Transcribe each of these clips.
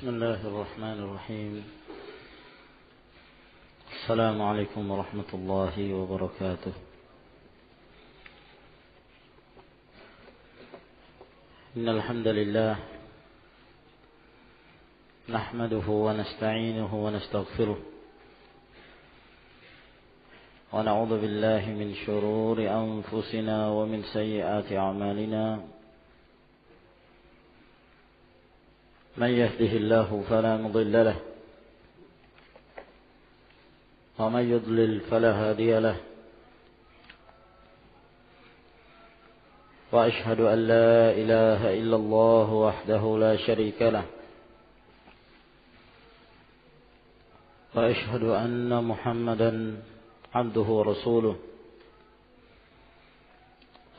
بسم الله الرحمن الرحيم. السلام عليكم ورحمة الله وبركاته. إن الحمد لله نحمده ونستعينه ونستغفره ونعوذ بالله من شرور أنفسنا ومن سيئات أعمالنا. من يهده الله فلا مضل له ومن يضلل فلا هادي له. وأشهد أن لا إله إلا الله وحده لا شريك له. وأشهد أن محمدا عبده ورسوله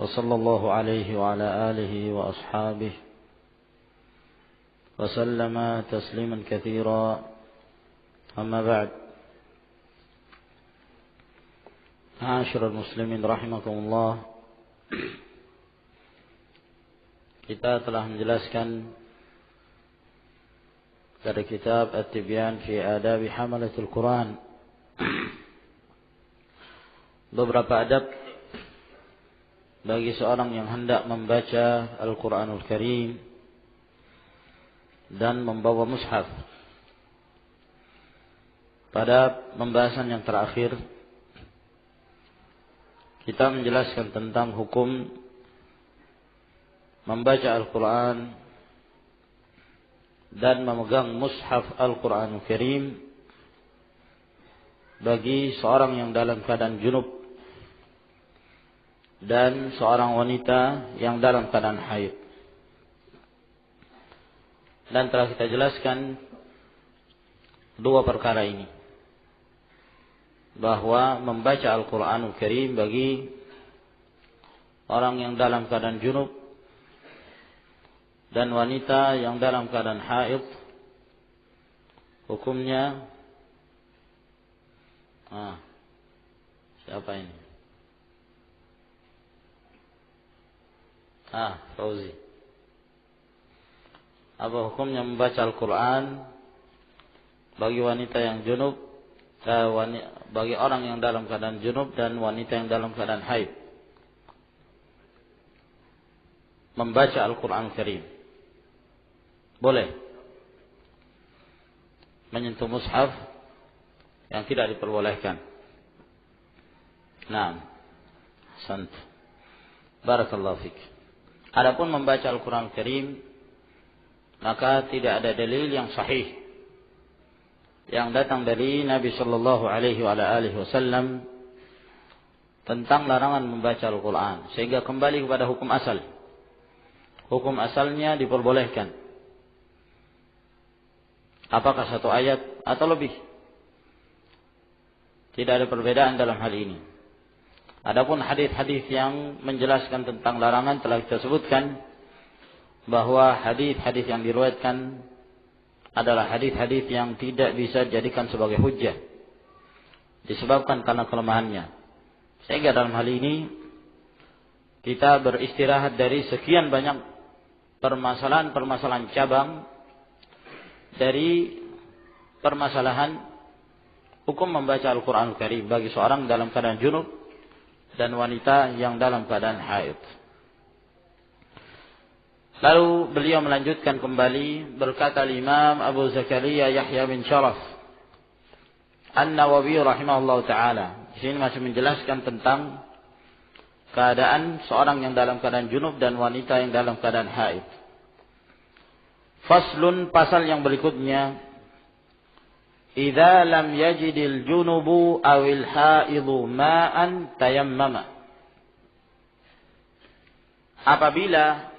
وصلى الله عليه وعلى آله وأصحابه وسلم تسليما كثيرا. أما بعد، معاشر المسلمين rahimakumullah, kita telah menjelaskan dari kitab At-Tibyan fi Adabi Hamalatul Quran beberapa adab bagi seorang yang hendak membaca Al-Quranul Karim dan membawa mushaf. Pada pembahasan yang terakhir, kita menjelaskan tentang hukum membaca Al-Quran dan memegang mushaf Al-Quranul Karim bagi seorang yang dalam keadaan junub dan seorang wanita yang dalam keadaan haid. Dan telah kita jelaskan dua perkara ini, bahwa membaca Al-Quranul Karim bagi orang yang dalam keadaan junub dan wanita yang dalam keadaan haid, hukumnya siapa ini? Fauzi. Apa hukumnya membaca Al-Quran bagi wanita yang junub, bagi orang yang dalam keadaan junub dan wanita yang dalam keadaan haid? Membaca Al-Quran Karim boleh. Menyentuh mushaf yang tidak diperbolehkan. Naam. Ahsant. Barakallahu fik. Adapun membaca Al-Quran Karim, maka tidak ada dalil yang sahih yang datang dari Nabi sallallahu alaihi wasallam tentang larangan membaca Al-Quran, sehingga kembali kepada hukum asal. Hukum asalnya diperbolehkan. Apakah satu ayat atau lebih? Tidak ada perbedaan dalam hal ini. Adapun hadis-hadis yang menjelaskan tentang larangan telah kita sebutkan, bahwa hadis-hadis yang diriwayatkan adalah hadis-hadis yang tidak bisa dijadikan sebagai hujjah disebabkan karena kelemahannya. Sehingga dalam hal ini kita beristirahat dari sekian banyak permasalahan-permasalahan cabang dari permasalahan hukum membaca Al-Quran Karim bagi seorang dalam keadaan junub dan wanita yang dalam keadaan haid. Lalu beliau melanjutkan kembali, berkata Imam Abu Zakaria Yahya bin Sharaf An-Nawawi rahimahullah ta'ala. Di sini masih menjelaskan tentang keadaan seorang yang dalam keadaan junub dan wanita yang dalam keadaan haid. Faslun, pasal yang berikutnya. Idza lam yajidil junubu awil haidu ma'an tayammama. Apabila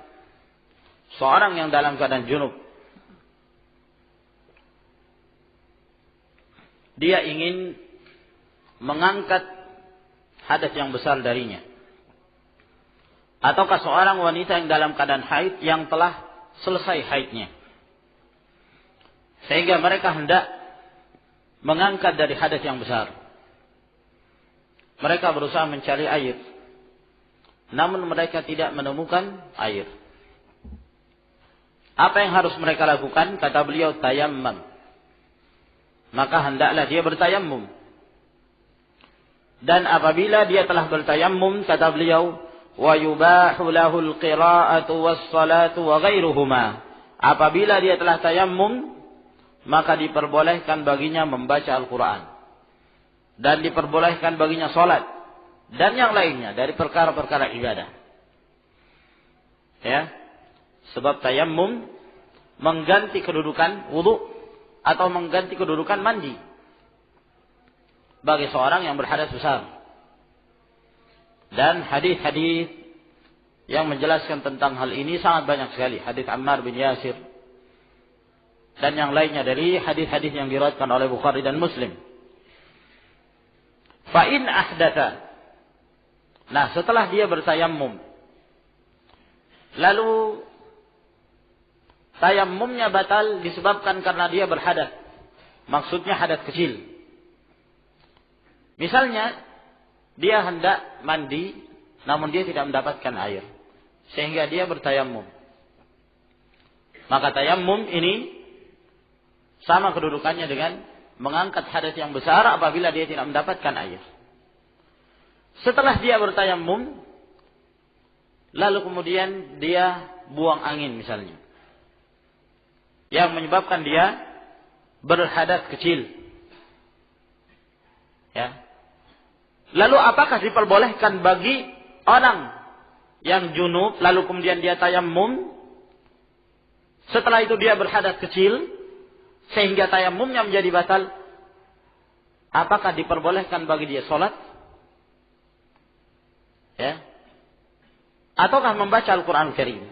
seorang yang dalam keadaan junub dia ingin mengangkat hadas yang besar darinya, ataukah seorang wanita yang dalam keadaan haid yang telah selesai haidnya, sehingga mereka hendak mengangkat dari hadas yang besar. Mereka berusaha mencari air, namun mereka tidak menemukan air. Apa yang harus mereka lakukan? Kata beliau, tayammum. Maka hendaklah dia bertayammum. Dan apabila dia telah bertayammum, kata beliau, wa yubahu lahul qira'atu was-salatu wa ghairuhuma. Apabila dia telah tayammum, maka diperbolehkan baginya membaca Al-Quran. Dan diperbolehkan baginya salat. Dan yang lainnya dari perkara-perkara ibadah. Ya. Sebab tayammum mengganti kedudukan wudu atau mengganti kedudukan mandi bagi seorang yang berhadas besar. Dan hadis-hadis yang menjelaskan tentang hal ini sangat banyak sekali. Hadis Ammar bin Yasir dan yang lainnya dari hadis-hadis yang diriwayatkan oleh Bukhari dan Muslim. Fa in ahdatha. Nah, setelah dia bertayammum, lalu tayammumnya batal disebabkan karena dia berhadas. Maksudnya hadas kecil. Misalnya dia hendak mandi namun dia tidak mendapatkan air sehingga dia bertayammum. Maka tayammum ini sama kedudukannya dengan mengangkat hadas yang besar apabila dia tidak mendapatkan air. Setelah dia bertayammum, lalu kemudian dia buang angin misalnya, yang menyebabkan dia berhadas kecil. Ya. Lalu apakah diperbolehkan bagi orang yang junub, lalu kemudian dia tayammum, setelah itu dia berhadas kecil, sehingga tayammumnya menjadi batal? Apakah diperbolehkan bagi dia sholat? Ya. Ataukah membaca Al-Quran Karim?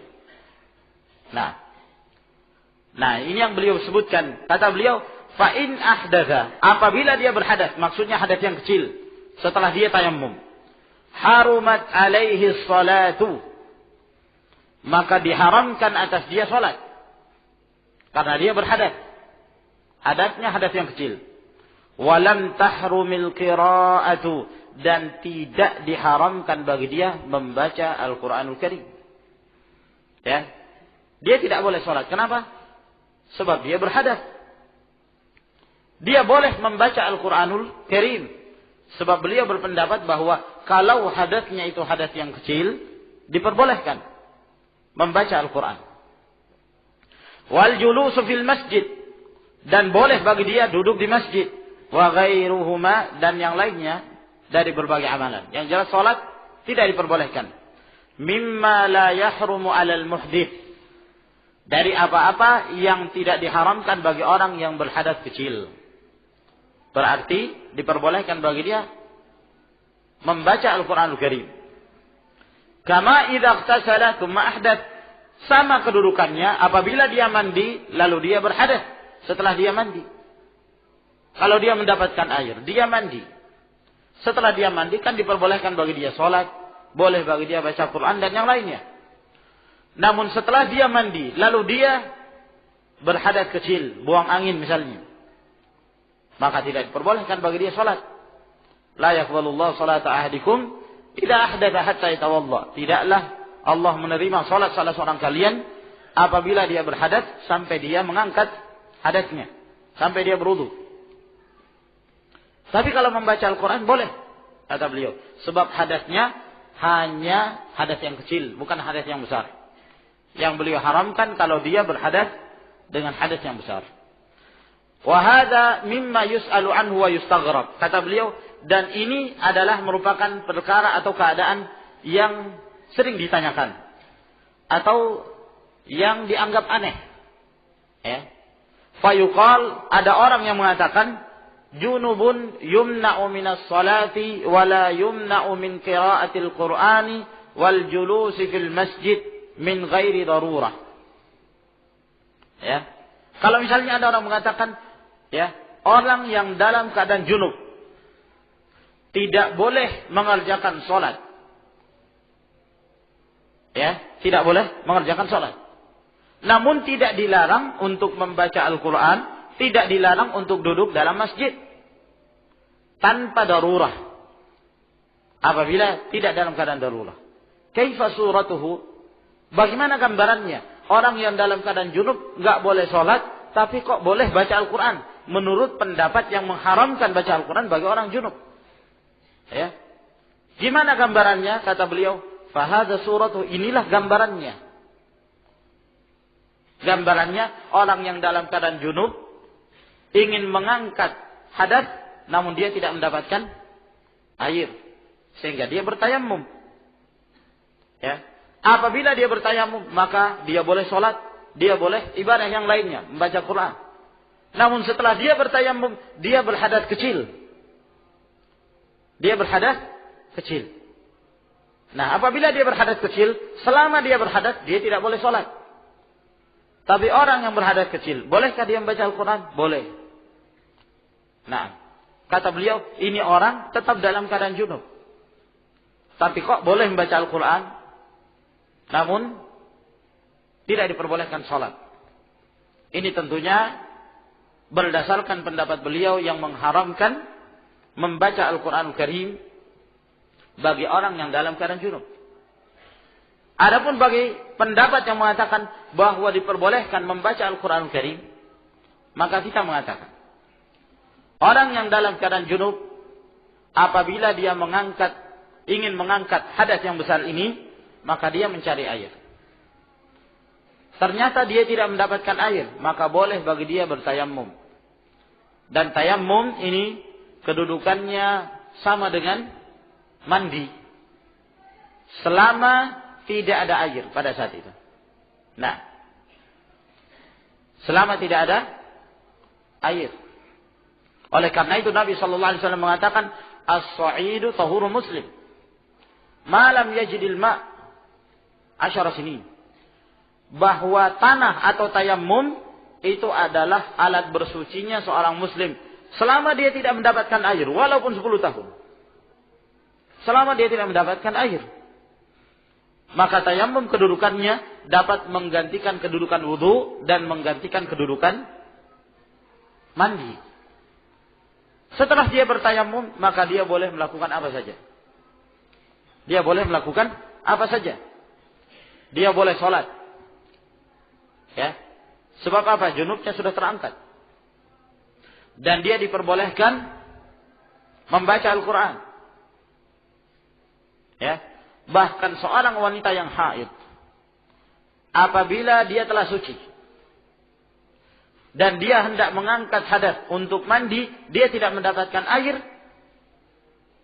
Nah, ini yang beliau sebutkan. Kata beliau, fa in ahdatha, apabila dia berhadas, maksudnya hadas yang kecil, setelah dia tayammum, harumat alaihi salatu, maka diharamkan atas dia sholat karena dia berhadas. Hadasnya hadas yang kecil. Walam tahrumil qira'atu, dan tidak diharamkan bagi dia membaca Al-Quranul Karim. Ya. Dia tidak boleh sholat. Kenapa? Sebab dia berhadas. Dia boleh membaca Al-Quranul Karim. Sebab beliau berpendapat bahwa kalau hadasnya itu hadas yang kecil, diperbolehkan membaca Al-Quran. Wal julusu fil masjid, dan boleh bagi dia duduk di masjid. Wa ghairuhuma, dan yang lainnya dari berbagai amalan. Yang jelas salat tidak diperbolehkan. Mimma la yahrumu 'alal muhdits, dari apa-apa yang tidak diharamkan bagi orang yang berhadas kecil. Berarti diperbolehkan bagi dia membaca Al-Quranul Karim. Kama idza ightasala tsumma ahdath, sama kedudukannya apabila dia mandi lalu dia berhadas. Setelah dia mandi, kalau dia mendapatkan air, dia mandi. Setelah dia mandi kan diperbolehkan bagi dia sholat, boleh bagi dia baca Quran dan yang lainnya. Namun setelah dia mandi, lalu dia berhadas kecil, buang angin misalnya, maka tidak diperbolehkan bagi dia sholat. La yaqbalullahu salata ahadikum idza ahdatha hatta yatawadda. Tidaklah Allah menerima sholat salah seorang kalian apabila dia berhadas sampai dia mengangkat hadasnya, sampai dia berwudu. Tapi kalau membaca Al-Quran boleh, kata beliau. Sebab hadasnya hanya hadas yang kecil, bukan hadas yang besar. Yang beliau haramkan kalau dia berhadas dengan hadas yang besar. Wa hadza mimma yus'alu anhu wa yustaghrab. Kata beliau, dan ini adalah merupakan perkara atau keadaan yang sering ditanyakan atau yang dianggap aneh. Ya. Fayuqal, ada orang yang mengatakan junubun yumna'u minas salati wa la yumna'u min qira'atil qur'ani wal julusi fil masjid min ghairi darurah. Ya. Kalau misalnya ada orang mengatakan, ya, orang yang dalam keadaan junub tidak boleh mengerjakan sholat. Ya, tidak boleh mengerjakan sholat. Namun tidak dilarang untuk membaca Al-Quran, tidak dilarang untuk duduk dalam masjid tanpa darurah. Apabila tidak dalam keadaan darurah. Kaifa suratuhu? Bagaimana gambarannya? orang yang dalam keadaan junub nggak boleh sholat, tapi kok boleh baca Al-Quran? Menurut pendapat yang mengharamkan baca Al-Quran bagi orang junub. Ya. Gimana gambarannya? Kata beliau, fahadha suratu, inilah gambarannya. Gambarannya orang yang dalam keadaan junub ingin mengangkat hadas, namun dia tidak mendapatkan air, sehingga dia bertayamum. Ya. Apabila dia bertayamum, maka dia boleh sholat, dia boleh ibadah yang lainnya, membaca Quran. Namun setelah dia bertayamum, dia berhadas kecil. Dia berhadas kecil. Nah, apabila dia berhadas kecil, selama dia berhadas, dia tidak boleh sholat. Tapi orang yang berhadas kecil, bolehkah dia membaca Al-Quran? Boleh. Nah, kata beliau, ini orang tetap dalam keadaan junub. Tapi kok boleh membaca Al-Quran? Namun, tidak diperbolehkan sholat. Ini tentunya berdasarkan pendapat beliau yang mengharamkan membaca Al-Quran Al-Karim bagi orang yang dalam keadaan junub. Adapun bagi pendapat yang mengatakan bahwa diperbolehkan membaca Al-Quran Al-Karim, maka kita mengatakan orang yang dalam keadaan junub, apabila dia ingin mengangkat hadas yang besar ini, maka dia mencari air. Ternyata dia tidak mendapatkan air, maka boleh bagi dia bertayamum. Dan tayamum ini kedudukannya sama dengan mandi, selama tidak ada air pada saat itu. Nah, selama tidak ada air. Oleh karena itu Nabi SAW mengatakan, as-sa'idu tahuru muslim, malam yajidil ma' asyara sinin. Bahwa tanah atau tayammum itu adalah alat bersucinya seorang muslim selama dia tidak mendapatkan air, walaupun 10 tahun. Selama dia tidak mendapatkan air, maka tayammum kedudukannya dapat menggantikan kedudukan wudu dan menggantikan kedudukan mandi. Setelah dia bertayamum, maka dia boleh melakukan apa saja. Dia boleh melakukan apa saja. Dia boleh sholat. Ya. Sebab apa? Junubnya sudah terangkat. Dan dia diperbolehkan membaca Al-Quran. Ya. Bahkan seorang wanita yang haid, apabila dia telah suci dan dia hendak mengangkat hadas untuk mandi, dia tidak mendapatkan air.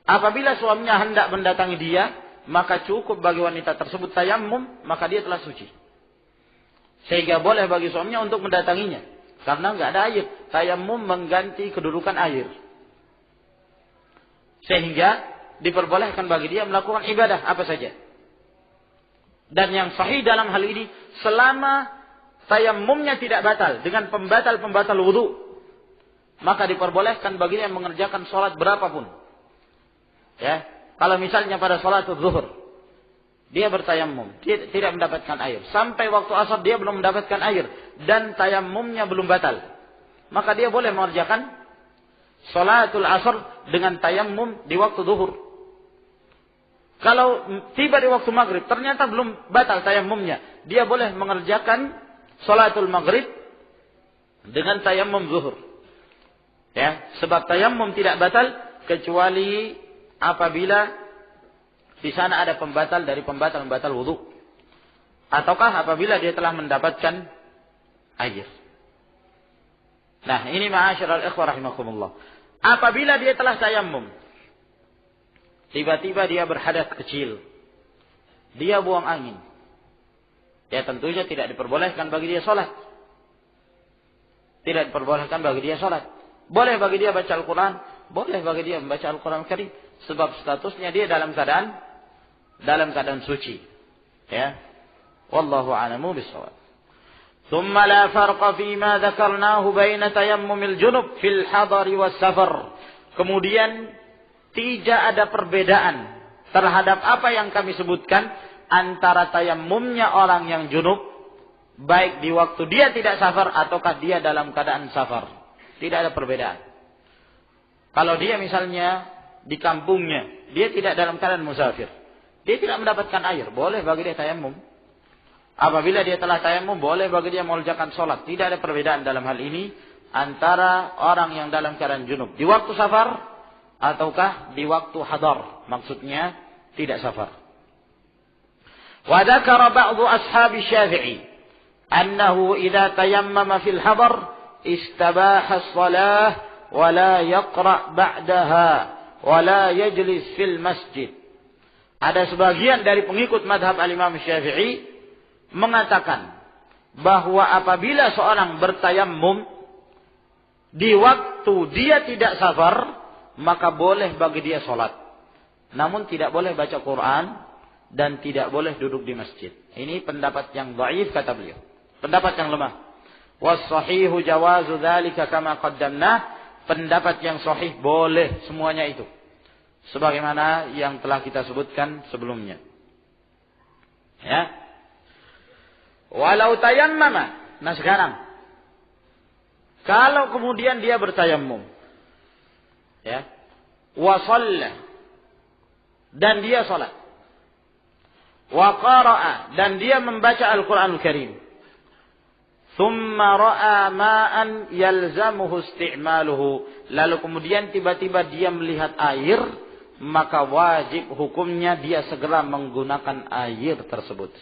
Apabila suaminya hendak mendatangi dia, maka cukup bagi wanita tersebut tayammum, maka dia telah suci. Sehingga boleh bagi suaminya untuk mendatanginya, karena nggak ada air. Tayammum mengganti kedudukan air, sehingga diperbolehkan bagi dia melakukan ibadah apa saja. Dan yang sahih dalam hal ini, selama tayammumnya tidak batal dengan pembatal-pembatal wudu, maka diperbolehkan bagi dia mengerjakan sholat berapapun. Ya, kalau misalnya pada sholat zuhur dia bertayammum, dia tidak mendapatkan air, sampai waktu asar dia belum mendapatkan air dan tayammumnya belum batal, maka dia boleh mengerjakan sholatul asar dengan tayammum di waktu zuhur. Kalau tiba di waktu maghrib ternyata belum batal tayammumnya, dia boleh mengerjakan sholatul maghrib dengan tayammum zuhur. Ya, sebab tayammum tidak batal kecuali apabila di sana ada pembatal dari pembatal wudu, ataukah apabila dia telah mendapatkan air. Nah, ini ma'asyiral ikhwah rahimakumullah. Apabila dia telah tayammum, tiba-tiba dia berhadas kecil, dia buang angin, ya tentunya tidak diperbolehkan bagi dia sholat. Tidak diperbolehkan bagi dia sholat. Boleh bagi dia baca Al-Quran, boleh bagi dia membaca Al-Quran Karim, sebab statusnya dia dalam keadaan suci. Ya, wallahu a'lamu bis-shawab. ثم لا فرق فيما ذكرناه بين تيمم الجنب في الحضر والسفر. Kemudian tidak ada perbedaan terhadap apa yang kami sebutkan antara tayammumnya orang yang junub, baik di waktu dia tidak safar ataukah dia dalam keadaan safar. Tidak ada perbedaan. Kalau dia misalnya di kampungnya, dia tidak dalam keadaan musafir, dia tidak mendapatkan air, boleh bagi dia tayammum. Apabila dia telah tayamum, boleh bagi dia mengerjakan sholat. Tidak ada perbedaan dalam hal ini antara orang yang dalam keadaan junub di waktu safar ataukah di waktu hadar. Maksudnya tidak safar. Wa dzakara ba'dhu ashabi Syafi'i annahu idza tayammama fil hadar istabaha as-shalah wa la yaqra' ba'daha wa la yajlis fil masjid. Ada sebagian dari pengikut madhab al-Imam Syafi'i mengatakan bahwa apabila seorang bertayammum di waktu dia tidak safar, maka boleh bagi dia sholat. Namun tidak boleh baca Quran dan tidak boleh duduk di masjid. Ini pendapat yang dhaif kata beliau. Pendapat yang lemah. Was-sahihu jawazu dzalika kama qaddamna. Pendapat yang sahih boleh semuanya itu. Sebagaimana yang telah kita sebutkan sebelumnya. Ya. Walau tayammama. Nah sekarang, kalau kemudian dia bertayammum, ya, wa shalla, dan dia salat, wa qara'a, dan dia membaca Al-Qur'anul Karim, thumma ra'a ma'an yalzamuhu isti'maluhu, lalu kemudian tiba-tiba dia melihat air, maka wajib hukumnya dia segera menggunakan air tersebut.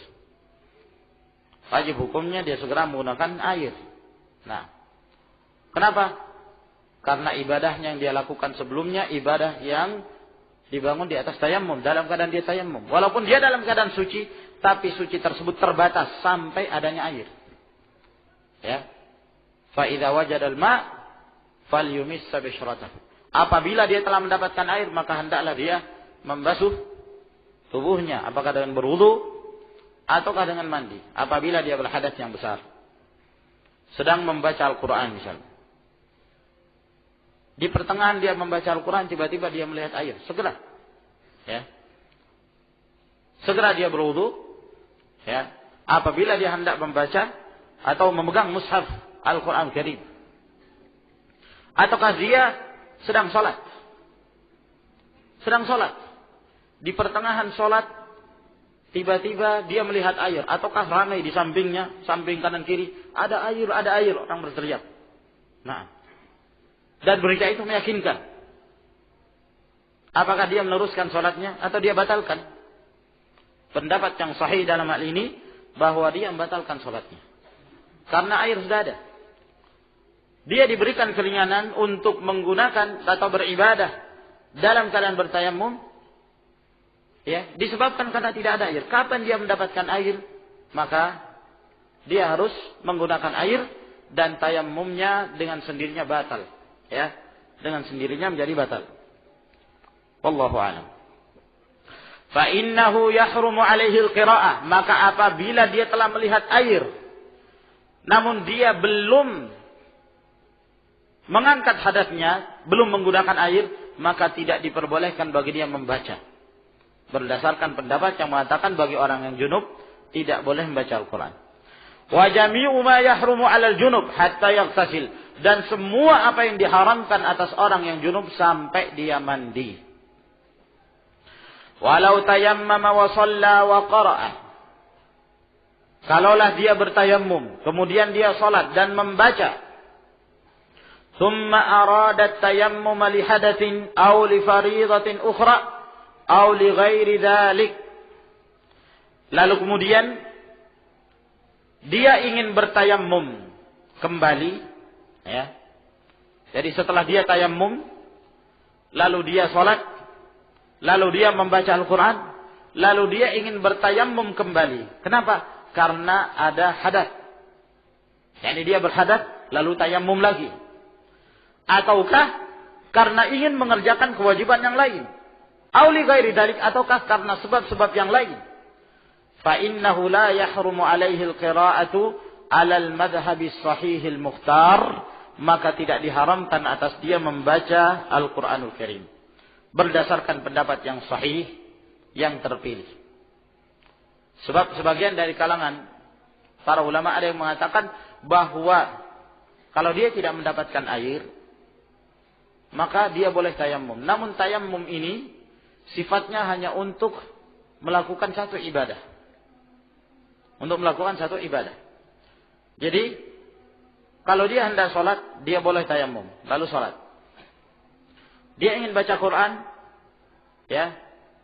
Wajib hukumnya dia segera menggunakan air. Nah, kenapa? Karena ibadahnya yang dia lakukan sebelumnya ibadah yang dibangun di atas tayammum, dalam keadaan dia tayammum. Walaupun dia dalam keadaan suci, tapi suci tersebut terbatas sampai adanya air. Ya. Fa idza wajada al-ma' falyumissa bishratahu. Apabila dia telah mendapatkan air, maka hendaklah dia membasuh tubuhnya, apakah dengan berwudu ataukah dengan mandi, apabila dia berhadas yang besar. Sedang membaca Al-Quran misalnya. Di pertengahan dia membaca Al-Quran, tiba-tiba dia melihat air. Segera. Ya. Segera dia berwudu. Ya. Apabila dia hendak membaca atau memegang mushaf Al-Quran Karim. Ataukah dia sedang sholat. Sedang sholat. Di pertengahan sholat, tiba-tiba dia melihat air. Ataukah ramai di sampingnya, samping kanan kiri, ada air, orang berteriak. Nah, dan berita itu meyakinkan. Apakah dia meneruskan sholatnya atau dia batalkan? Pendapat yang sahih dalam hal ini bahwa dia membatalkan sholatnya. Karena air sudah ada. Dia diberikan keringanan untuk menggunakan atau beribadah dalam keadaan bertayammum. Ya, disebabkan karena tidak ada air. Kapan dia mendapatkan air? Maka dia harus menggunakan air dan tayammumnya dengan sendirinya batal. Ya, dengan sendirinya menjadi batal. Wallahu a'lam. Fa innahu yahrumu alaihi al-qira'ah, maka apabila dia telah melihat air namun dia belum mengangkat hadasnya, belum menggunakan air, maka tidak diperbolehkan bagi dia membaca. Berdasarkan pendapat yang mengatakan bagi orang yang junub tidak boleh membaca Al-Quran. Wa jami'u ma yahrumu 'alal junub hatta yaghtasil, dan semua apa yang diharamkan atas orang yang junub sampai dia mandi. Walau tayammama wa shalla wa qara'a, kalaulah dia bertayammum kemudian dia salat dan membaca, thumma arada tayammum li hadatsin aw li fariidatin ukhra aw li ghairi dzalik, lalu kemudian dia ingin bertayammum kembali, ya. Jadi setelah dia tayammum, lalu dia salat, lalu dia membaca Al-Quran, lalu dia ingin bertayammum kembali. Kenapa? Karena ada hadas. Yani dia berhadas, lalu tayammum lagi. Ataukah karena ingin mengerjakan kewajiban yang lain? Auli ghairi dzalik, ataukah karena sebab-sebab yang lain? Fa innahu la yahrumu alaihi al-qira'atu 'ala al-madhhab as-sahih al-mukhtar, maka tidak diharamkan atas dia membaca Al-Qur'anul Karim berdasarkan pendapat yang sahih yang terpilih. Sebab sebagian dari kalangan para ulama ada yang mengatakan bahwa kalau dia tidak mendapatkan air, maka dia boleh tayammum. Namun tayammum ini sifatnya hanya untuk melakukan satu ibadah. untuk melakukan satu ibadah. Jadi kalau dia hendak sholat, dia boleh tayammum, lalu sholat. Dia ingin baca Quran, ya,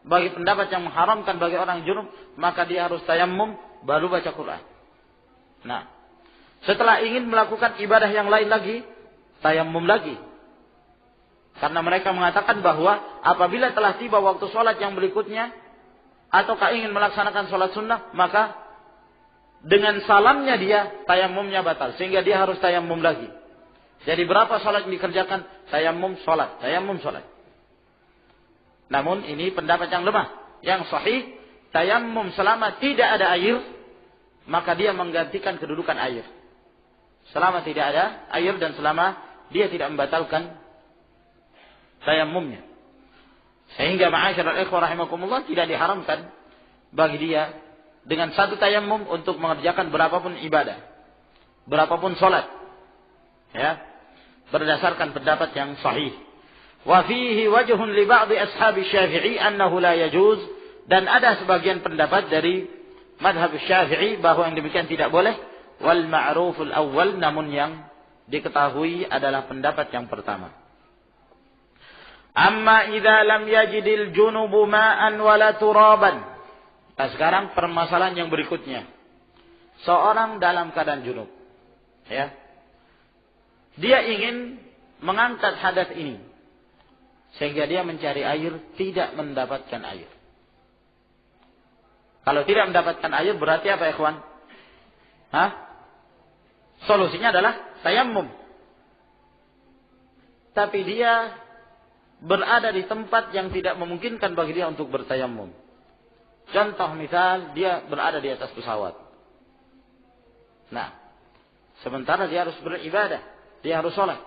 bagi pendapat yang mengharamkan bagi orang junub, maka dia harus tayammum baru baca Quran. Nah, setelah ingin melakukan ibadah yang lain lagi, tayammum lagi. Karena mereka mengatakan bahwa apabila telah tiba waktu sholat yang berikutnya, ataukah ingin melaksanakan sholat sunnah, maka dengan salamnya dia, tayammumnya batal. Sehingga dia harus tayammum lagi. Jadi berapa sholat yang dikerjakan? Tayammum sholat, tayammum sholat. Namun ini pendapat yang lemah. Yang sahih, tayammum selama tidak ada air, maka dia menggantikan kedudukan air. Selama tidak ada air dan selama dia tidak membatalkan tayammumnya. Sehingga ma'asyiral ikhwah rahimakumullah, tidak diharamkan bagi dia dengan satu tayammum untuk mengerjakan berapapun ibadah, berapapun sholat, ya, berdasarkan pendapat yang sahih. Wa fihi wajhun li ba'di ashabi Syafi'i annahu la yajuz, dan ada sebagian pendapat dari madhab Syafi'i bahwa yang demikian tidak boleh. Wal ma'ruful awwal, namun yang diketahui adalah pendapat yang pertama. Amma idza lam yajidil junubu ma'an wala turaban. Nah, sekarang permasalahan yang berikutnya. Seorang dalam keadaan junub, ya. Dia ingin mengangkat hadas ini, sehingga dia mencari air, tidak mendapatkan air. Kalau tidak mendapatkan air berarti apa, ikhwan? Solusinya adalah tayammum. Tapi dia berada di tempat yang tidak memungkinkan bagi dia untuk bertayammum. Contoh misal, dia berada di atas pesawat. Nah, sementara dia harus beribadah, dia harus sholat.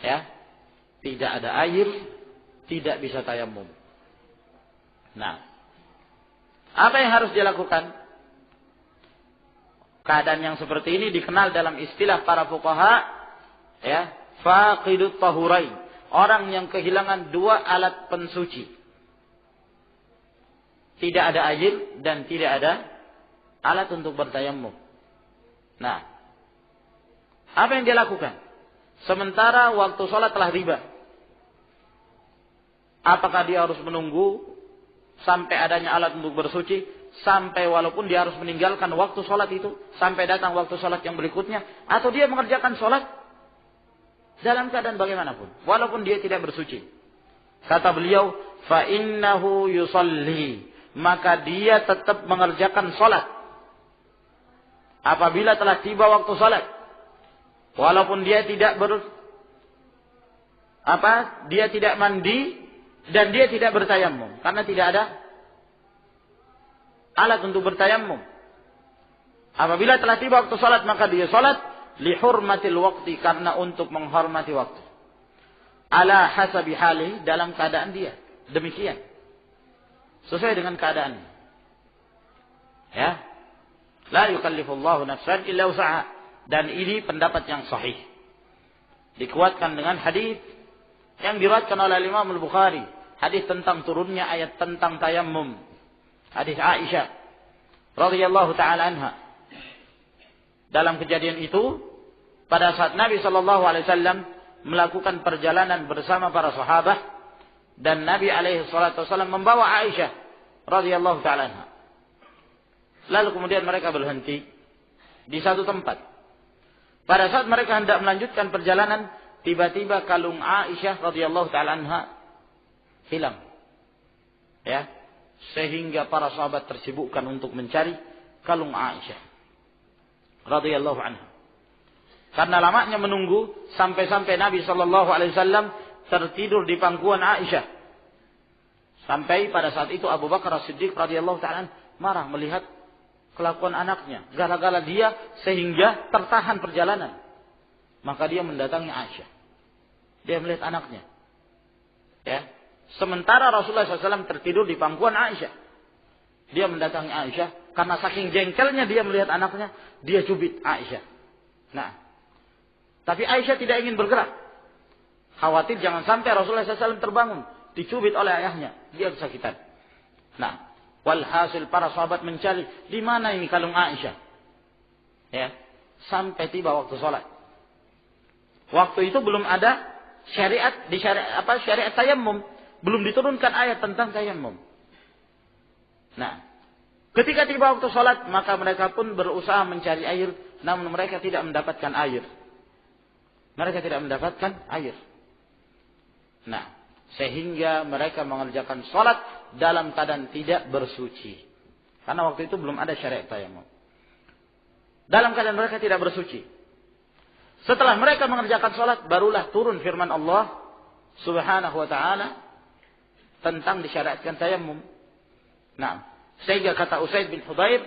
Ya, tidak ada air, tidak bisa tayammum. Nah, apa yang harus dia lakukan? Keadaan yang seperti ini dikenal dalam istilah para fuqaha, ya, faqidut tahurain, orang yang kehilangan dua alat pensuci. Tidak ada air dan tidak ada alat untuk bertayammum. Nah, apa yang dia lakukan? Sementara waktu sholat telah tiba, apakah dia harus menunggu sampai adanya alat untuk bersuci, sampai walaupun dia harus meninggalkan waktu sholat itu, sampai datang waktu sholat yang berikutnya, atau dia mengerjakan sholat dalam keadaan bagaimanapun, walaupun dia tidak bersuci? Kata beliau, fa innahu yusalli, maka dia tetap mengerjakan sholat apabila telah tiba waktu sholat, walaupun dia tidak dia tidak mandi dan dia tidak bertayammum, karena tidak ada alat untuk bertayammum. Apabila telah tiba waktu sholat, maka dia sholat lihurmatil waqti, karena untuk menghormati waktu, ala hasabi halih, dalam keadaan dia demikian, sesuai dengan keadaan. Ya, la yukallifullahu nafsan illa wus'aha, dan ini pendapat yang sahih, dikuatkan dengan hadis yang diriwayatkan oleh Imam Al-Bukhari, hadis tentang turunnya ayat tentang tayammum, hadis Aisyah radhiyallahu taala anha. Dalam kejadian itu, pada saat Nabi sallallahu alaihi wasallam melakukan perjalanan bersama para sahabat, dan Nabi alaihi salatu wasallam membawa Aisyah radhiyallahu taala anha. Lalu kemudian mereka berhenti di satu tempat. Pada saat mereka hendak melanjutkan perjalanan, tiba-tiba kalung Aisyah radhiyallahu taala anha hilang. Ya, sehingga para sahabat tersibukkan untuk mencari kalung Aisyah radhiyallahu anha. Karena lamanya menunggu, sampai-sampai Nabi sallallahu alaihi wasallam tertidur di pangkuan Aisyah. Sampai pada saat itu Abu Bakar As-Siddiq radhiyallahu ta'ala marah melihat kelakuan anaknya, gara-gara dia sehingga tertahan perjalanan. Maka dia mendatangi Aisyah. Dia melihat anaknya. Ya. Sementara Rasulullah SAW tertidur di pangkuan Aisyah. Dia mendatangi Aisyah, karena saking jengkelnya dia melihat anaknya, dia cubit Aisyah. Nah, tapi Aisyah tidak ingin bergerak, khawatir jangan sampai Rasulullah SAW terbangun, dicubit oleh ayahnya, dia kesakitan. Nah, Walhasil para sahabat mencari, di mana ini kalung Aisyah? Ya, sampai tiba waktu sholat. Waktu itu belum ada syariat tayammum, belum diturunkan ayat tentang tayammum. Nah, ketika tiba waktu sholat, maka mereka pun berusaha mencari air, namun mereka tidak mendapatkan air. Mereka tidak mendapatkan air. Nah, sehingga mereka mengerjakan sholat dalam keadaan tidak bersuci. Karena waktu itu belum ada syariat tayammum. Dalam keadaan mereka tidak bersuci. Setelah mereka mengerjakan sholat, barulah turun firman Allah Subhanahu wa ta'ala tentang disyariatkan tayammum. Nah, sehingga kata Usaid bin Hudayr,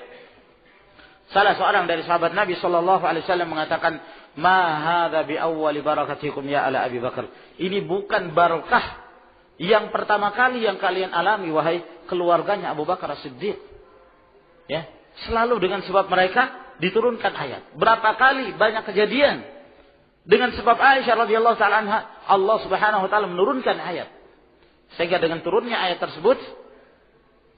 salah seorang dari sahabat Nabi sallallahu alaihi wasallam mengatakan, "Ma hadza bi awwali barakatikum ya ala Abi Bakar." Ini bukan barakah yang pertama kali yang kalian alami wahai keluarganya Abu Bakar As-Siddiq. Ya, selalu dengan sebab mereka diturunkan ayat. Berapa kali banyak kejadian dengan sebab Aisyah radhiyallahu taala anha, Allah Subhanahu wa taala menurunkan ayat. Sehingga dengan turunnya ayat tersebut,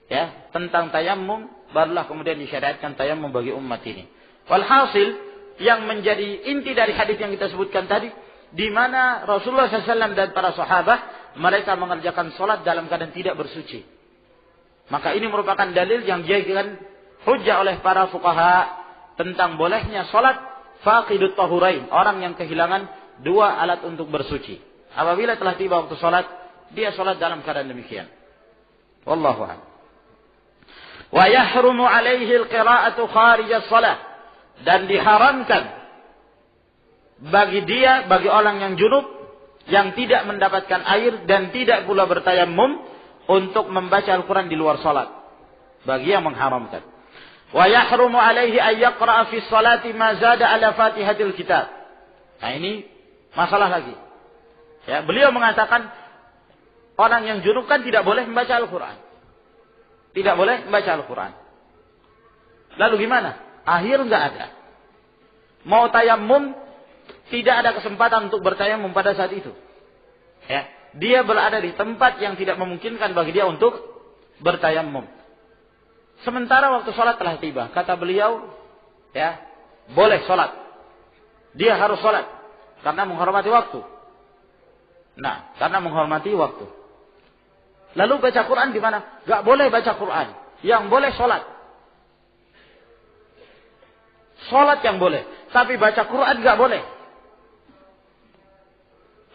ya, tentang tayammum, barulah kemudian disyariatkan tayammum bagi umat ini. Walhasil, yang menjadi inti dari hadis yang kita sebutkan tadi, di mana Rasulullah SAW dan para sahabat mereka mengerjakan sholat dalam keadaan tidak bersuci. Maka ini merupakan dalil yang dijadikan hujjah oleh para fuqaha tentang bolehnya sholat faqidut tahurain, orang yang kehilangan dua alat untuk bersuci. Apabila telah tiba waktu sholat, dia sholat dalam keadaan demikian. Wallahu a'lam. Wa yahrumu alaihi al-qira'atu kharij as-shalah, dan diharamkan bagi orang yang junub yang tidak mendapatkan air dan tidak pula bertayammum untuk membaca Al-Quran di luar salat. Bagi yang mengharamkan. Wa yahrumu alaihi an yaqra'a fi sholati ma zada ala Fatihatil kitab. Nah, ini masalah lagi. Ya, beliau mengatakan orang yang junub kan tidak boleh membaca Al-Quran. Tidak boleh membaca Al-Quran. Lalu gimana? Akhir enggak ada. Mau tayammum, tidak ada kesempatan untuk bertayammum pada saat itu. Ya, dia berada di tempat yang tidak memungkinkan bagi dia untuk bertayammum. Sementara waktu sholat telah tiba, kata beliau, ya, boleh sholat. Dia harus sholat karena menghormati waktu. Nah, karena menghormati waktu. Lalu baca Quran di mana? Gak boleh baca Quran. Yang boleh sholat. Sholat yang boleh. Tapi baca Quran gak boleh.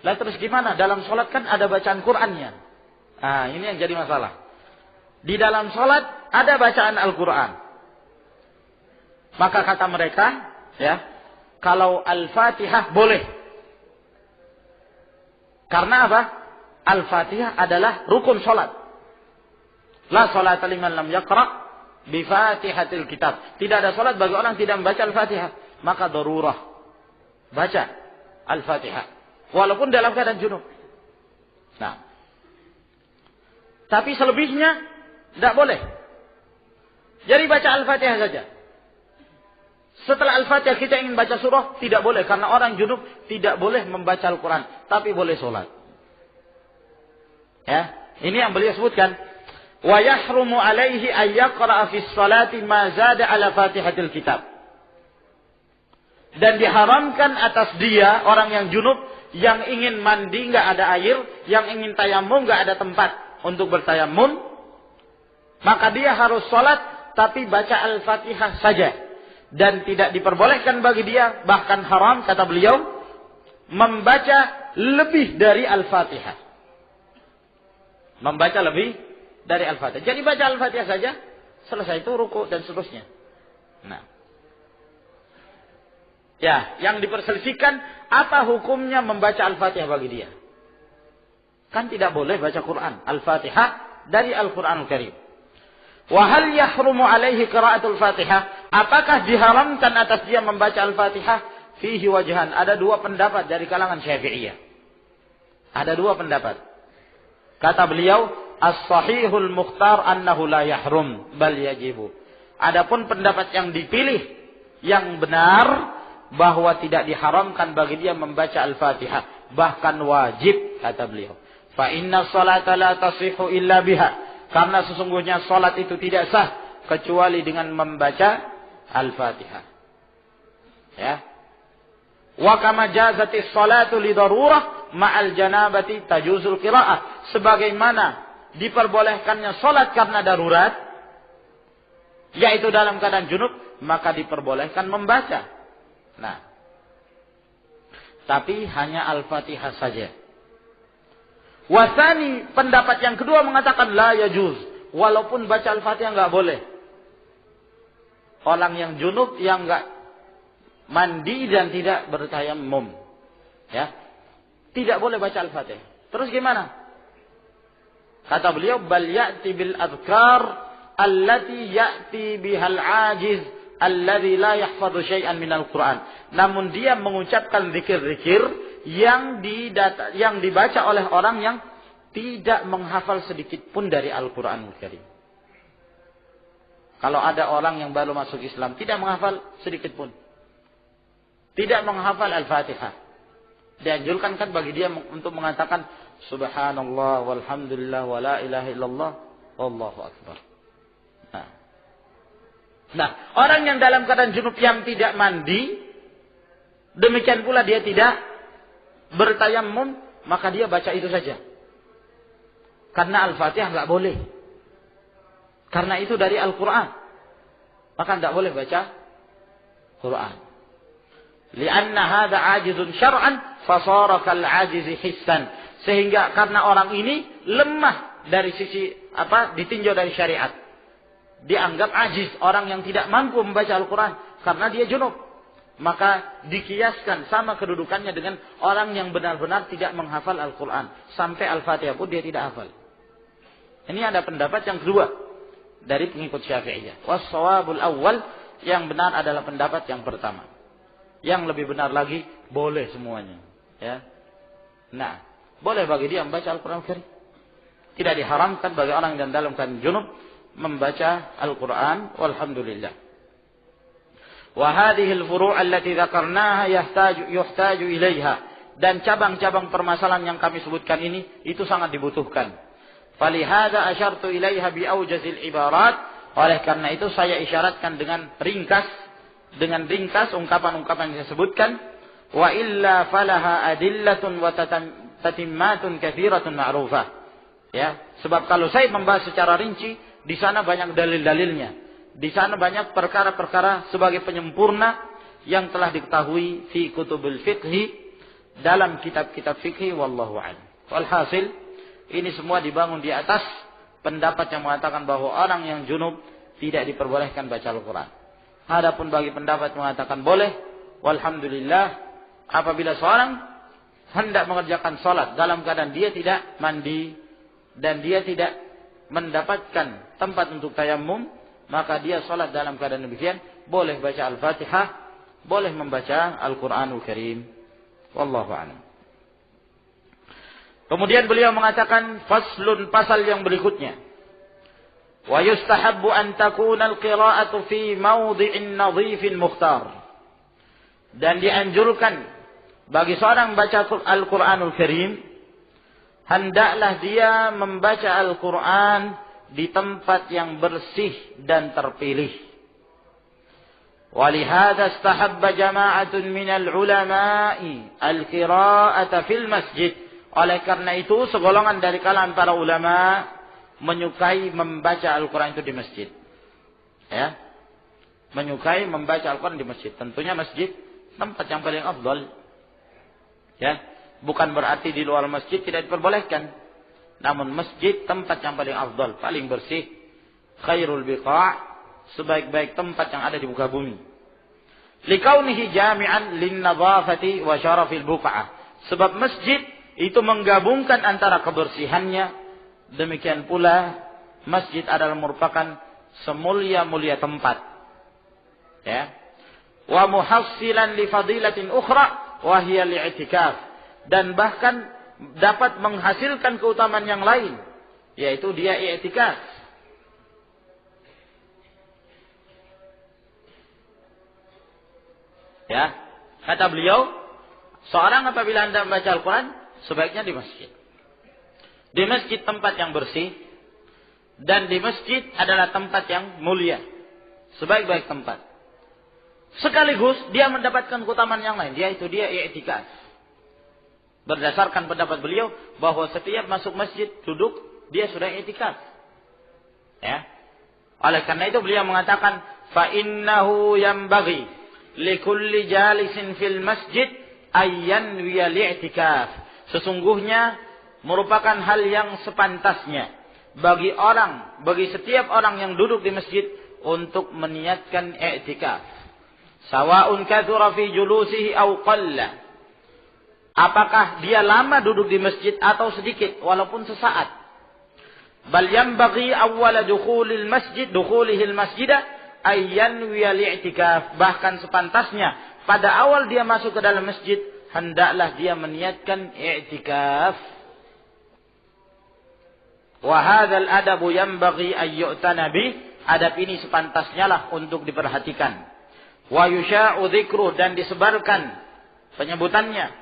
Lah terus gimana? Dalam sholat kan ada bacaan Qurannya. Nah, ini yang jadi masalah. Di dalam sholat ada bacaan Al-Quran. Maka kata mereka, ya, kalau Al-Fatihah boleh. Karena apa? Al-Fatihah adalah rukun sholat. La sholata liman lam yaqra' bi Fatihatil kitab. Tidak ada sholat bagi orang yang tidak membaca Al-Fatihah. Maka darurah baca Al-Fatihah. Walaupun dalam keadaan junub. Nah, tapi selebihnya tidak boleh. Jadi baca Al-Fatihah saja. Setelah Al-Fatihah kita ingin baca surah, tidak boleh. Karena orang junub tidak boleh membaca Al-Quran. Tapi boleh sholat. Ya, ini yang beliau sebutkan. Wa yahrumu alaihi an yaqra'a fi sholati ma zada ala Fatihatil kitab. Dan diharamkan atas dia, orang yang junub, yang ingin mandi enggak ada air, yang ingin tayammum enggak ada tempat untuk bertayammum, maka dia harus sholat tapi baca Al-Fatihah saja. Dan tidak diperbolehkan bagi dia, bahkan haram kata beliau, membaca lebih dari Al-Fatihah. Membaca lebih dari Al-Fatihah. Jadi baca Al-Fatihah saja, selesai itu ruku dan seterusnya. Nah, ya, yang diperselisihkan apa hukumnya membaca Al-Fatihah bagi dia? Kan tidak boleh baca Quran, Al-Fatihah dari Al-Quranul Karim. Wa hal yahrumu alaihi qiraatul Fatihah? Apakah diharamkan atas dia membaca Al-Fatihah? Fihi wajhan. Ada dua pendapat dari kalangan Syafi'iyah. Ada dua pendapat. Kata beliau, as-sahihul mukhtar annahu la yahrum bal yajibu. Adapun pendapat yang dipilih yang benar bahwa tidak diharamkan bagi dia membaca Al-Fatihah, bahkan wajib kata beliau. Fa inna salata la tasihhu illa biha. Karena sesungguhnya salat itu tidak sah kecuali dengan membaca Al-Fatihah. Ya. Wa kama jazatis salatu li darurah ma'al janabati tajuzul qira'ah. Sebagaimana diperbolehkannya salat karena darurat, yaitu dalam keadaan junub, maka diperbolehkan membaca. Nah, tapi hanya Al-Fatihah saja. Wasani, pendapat yang kedua mengatakan la yajuz, walaupun baca Al-Fatihah enggak boleh. Orang yang junub yang enggak mandi dan tidak bertayammum, ya, tidak boleh baca Al-Fatihah. Terus gimana? Kata beliau, bal ya'ti bil adhkar allati ya'ti bihal ajiz alladhi la yahfadhu syai'an minal Qur'an. Namun dia mengucapkan zikir-zikir yang dibaca oleh orang yang tidak menghafal sedikit pun dari Al-Qur'anul Karim. Kalau ada orang yang baru masuk Islam tidak menghafal sedikit pun, tidak menghafal Al-Fatihah, dianjurkan kan bagi dia untuk mengatakan subhanallah walhamdulillah wa la ilaha illallah wallahu akbar. Nah, orang yang dalam keadaan junub yang tidak mandi, demikian pula dia tidak bertayammum, maka dia baca itu saja. Karena Al-Fatihah enggak boleh. Karena itu dari Al-Qur'an. Maka enggak boleh baca Qur'an. Lianna hadza ajizun syar'an fasara kal ajizi hissan. Sehingga karena orang ini lemah dari sisi ditinjau dari syariat. Dianggap ajiz, orang yang tidak mampu membaca Al-Qur'an karena dia junub. Maka dikiaskan sama kedudukannya dengan orang yang benar-benar tidak menghafal Al-Qur'an. Sampai Al-Fatihah pun dia tidak hafal. Ini ada pendapat yang kedua dari pengikut Syafi'iyah. Was-shawabul awwal, yang benar adalah pendapat yang pertama. Yang lebih benar lagi, boleh semuanya. Ya. Nah, boleh bagi dia membaca Al-Qur'an Karim. Tidak diharamkan bagi orang yang dalam keadaan junub membaca Al-Qur'an, walhamdulillah. Wa hadhihi al-furu' allati dzakarnaha yuhtaju ilaiha, dan cabang-cabang permasalahan yang kami sebutkan ini itu sangat dibutuhkan. Falihadza asyartu ilaiha bi aujazil ibarat, oleh karena itu saya isyaratkan dengan ringkas ungkapan-ungkapan yang saya sebutkan. Wa illa falaha adillatun wa tatimmatun katsiratun ma'rufah. Ya, sebab kalau saya membahas secara rinci, di sana banyak dalil-dalilnya. Di sana banyak perkara-perkara sebagai penyempurna yang telah diketahui fi kutubul fiqhi, dalam kitab-kitab fikih, wallahu a'lam. Walhasil, ini semua dibangun di atas pendapat yang mengatakan bahwa orang yang junub tidak diperbolehkan baca Al-Qur'an. Adapun bagi pendapat mengatakan boleh, walhamdulillah, apabila seorang hendak mengerjakan salat dalam keadaan dia tidak mandi dan dia tidak mendapatkan tempat untuk tayammum, maka dia salat dalam keadaan demikian boleh baca Al-Fatihah, boleh membaca Al-Qur'anul Karim. Wallahu a'lam. Kemudian beliau mengatakan faslun, pasal yang berikutnya. Wa yustahabbu an takuna al-qira'atu fi mawdhi'in nadhifin mukhtar. Dan dianjurkan bagi seorang baca Al-Qur'anul Karim, hendaklah dia membaca Al-Qur'an di tempat yang bersih dan terpilih. Walihada istahabba jama'atun minal ulama'i al-qira'ata fil masjid. Oleh karena itu segolongan dari kalangan para ulama menyukai membaca Al-Quran itu di masjid. Ya, menyukai membaca Al-Quran di masjid. Tentunya masjid tempat yang paling afdal. Ya, bukan berarti di luar masjid tidak diperbolehkan. Namun masjid tempat yang paling afdal, paling bersih. Khairul biqa', sebaik-baik tempat yang ada di muka bumi. Likaunihi jami'an linnadhafati wa syarafil buqa'ah. Sebab masjid itu menggabungkan antara kebersihannya, demikian pula masjid adalah merupakan semulia-mulia tempat. Ya. Wa muhassilan li fadilatin ukhra wa hiya li'tikaf. Dan bahkan dapat menghasilkan keutamaan yang lain, yaitu dia i'tikaf. Ya, kata beliau, seorang apabila hendak membaca Al-Quran, sebaiknya di masjid. Di masjid tempat yang bersih, Dan di masjid adalah tempat yang mulia, sebaik-baik tempat. Sekaligus dia mendapatkan keutamaan yang lain, yaitu dia i'tikaf. Berdasarkan pendapat beliau bahwa setiap masuk masjid duduk dia sudah i'tikaf. Ya. Oleh karena itu beliau mengatakan fa innahu yanbaghi likulli jalisin fil masjid ayyan wiya li'tikaf. Sesungguhnya merupakan hal yang sepantasnya bagi setiap orang yang duduk di masjid untuk meniatkan i'tikaf. Sawa'un kathura fi julusihi aw qalla. Apakah dia lama duduk di masjid atau sedikit walaupun sesaat. Bal yanbaghi awwala dukhulil masjid ayyan wiya li'tikaf. Bahkan sepantasnya pada awal dia masuk ke dalam masjid hendaklah dia meniatkan i'tikaf. Wa hadzal adabu yanbaghi an yu'tana bih. Adab ini sepantasnya lah untuk diperhatikan. Wa yusya'u dzikruh, dan disebarkan penyebutannya.